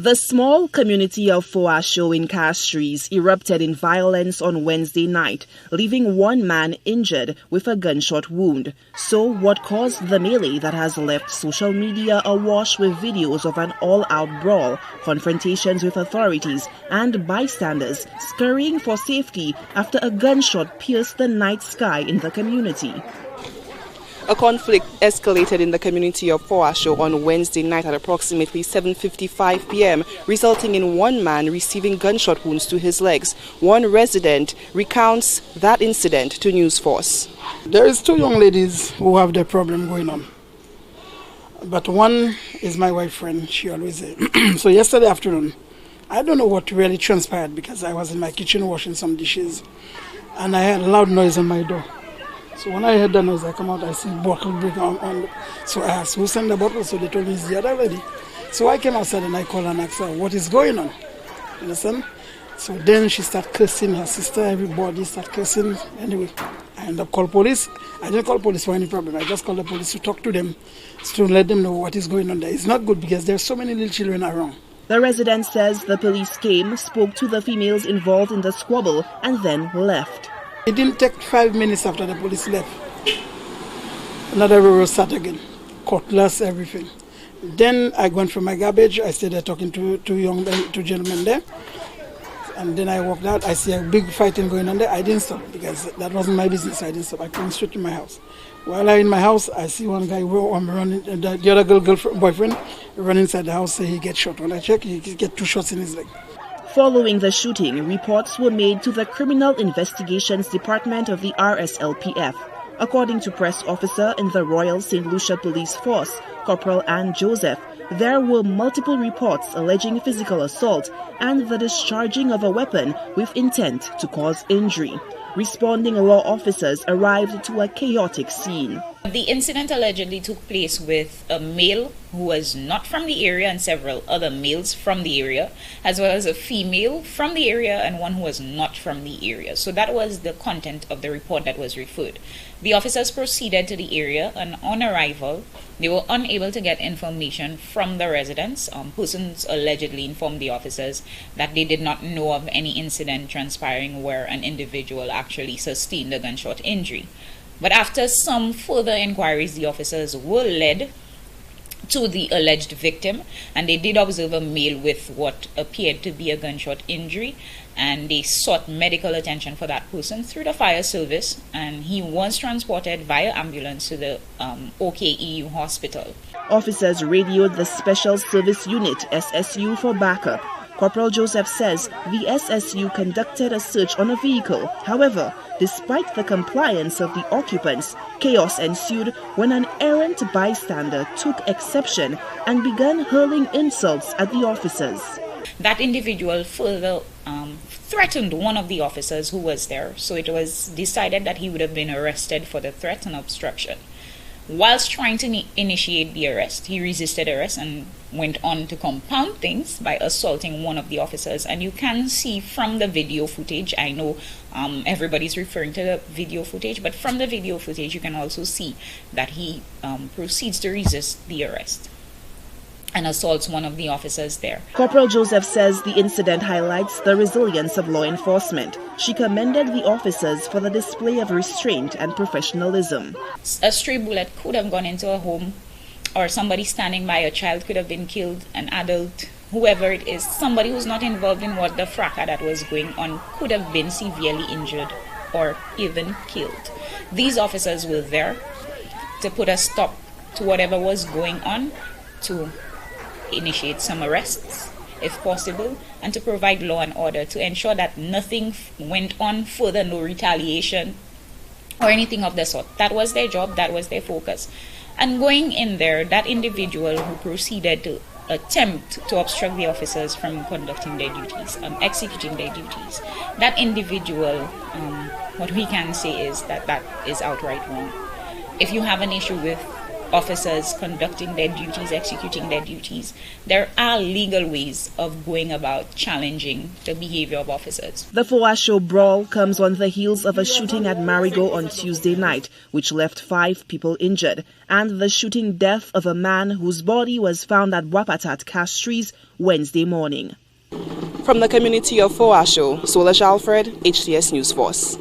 The small community of Faux-A-Chaux in Castries erupted in violence on Wednesday night, leaving one man injured with a gunshot wound. So what caused the melee that has left social media awash with videos of an all-out brawl, confrontations with authorities, and bystanders scurrying for safety after a gunshot pierced the night sky in the community? A conflict escalated in the community of Faux-A-Chaux on Wednesday night at approximately 7:55 p.m., resulting in one man receiving gunshot wounds to his legs. One resident recounts that incident to News Force. There is two young ladies who have their problem going on. But one is my wife friend, she always says. So yesterday afternoon, I don't know what really transpired because I was in my kitchen washing some dishes and I had a loud noise on my door. So when I heard the noise, I come out, I see bottle break on. So I asked, who sent the bottle? So they told me it's the other lady. So I came outside and I called and asked her, what is going on? You understand? So then she started cursing her sister, everybody started cursing. Anyway, I ended up calling police. I didn't call police for any problem. I just called the police to talk to them, to let them know what is going on there. It's not good because there's so many little children around. The resident says the police came, spoke to the females involved in the squabble, and then left. It didn't take 5 minutes after the police left. Another row started again. Cutlass, everything. Then I went for my garbage. I stayed there talking to two gentlemen there. And then I walked out. I see a big fighting going on there. I didn't stop because that wasn't my business. So I didn't stop. I came straight to my house. While I'm in my house, I see one guy running, the other boyfriend run inside the house, say he gets shot. When I check, he get 2 shots in his leg. Following the shooting, reports were made to the Criminal Investigations Department of the RSLPF. According to press officer in the Royal St. Lucia Police Force, Corporal Anne Joseph, there were multiple reports alleging physical assault and the discharging of a weapon with intent to cause injury. Responding law officers arrived to a chaotic scene. The incident allegedly took place with a male who was not from the area and several other males from the area, as well as a female from the area and one who was not from the area. So that was the content of the report that was referred. The officers proceeded to the area, and on arrival, they were unable to get information from the residents. Persons allegedly informed the officers that they did not know of any incident transpiring where an individual actually sustained a gunshot injury. But after some further inquiries, the officers were led to the alleged victim, and they did observe a male with what appeared to be a gunshot injury, and they sought medical attention for that person through the fire service, and he was transported via ambulance to the OKEU hospital. Officers radioed the Special Service Unit SSU for backup. Corporal Joseph says the SSU conducted a search on a vehicle. However, despite the compliance of the occupants, chaos ensued when an errant bystander took exception and began hurling insults at the officers. That individual further threatened one of the officers who was there, so it was decided that he would have been arrested for the threat and obstruction. Whilst trying to initiate the arrest, he resisted arrest and went on to compound things by assaulting one of the officers. And you can see from the video footage, I know everybody's referring to the video footage, but from the video footage you can also see that he proceeds to resist the arrest and assaults one of the officers there. Corporal Joseph says the incident highlights the resilience of law enforcement. She commended the officers for the display of restraint and professionalism. A stray bullet could have gone into a home, or somebody standing by a child could have been killed, an adult, whoever it is, somebody who's not involved in what the fracas that was going on could have been severely injured or even killed. These officers were there to put a stop to whatever was going on, to initiate some arrests if possible, and to provide law and order, to ensure that nothing went on further, no retaliation or anything of the sort. That was their job, that was their focus. And going in there, that individual who proceeded to attempt to obstruct the officers from conducting their duties, executing their duties, that individual, what we can say is that that is outright wrong. If you have an issue with officers conducting their duties, executing their duties. There are legal ways of going about challenging the behavior of officers. The Faux-A-Chaux brawl comes on the heels of a shooting at Marigot on Tuesday night, which left 5 people injured, and the shooting death of a man whose body was found at Wapatat Castries Wednesday morning. From the community of Faux-A-Chaux, Solange Alfred, HTS News Force.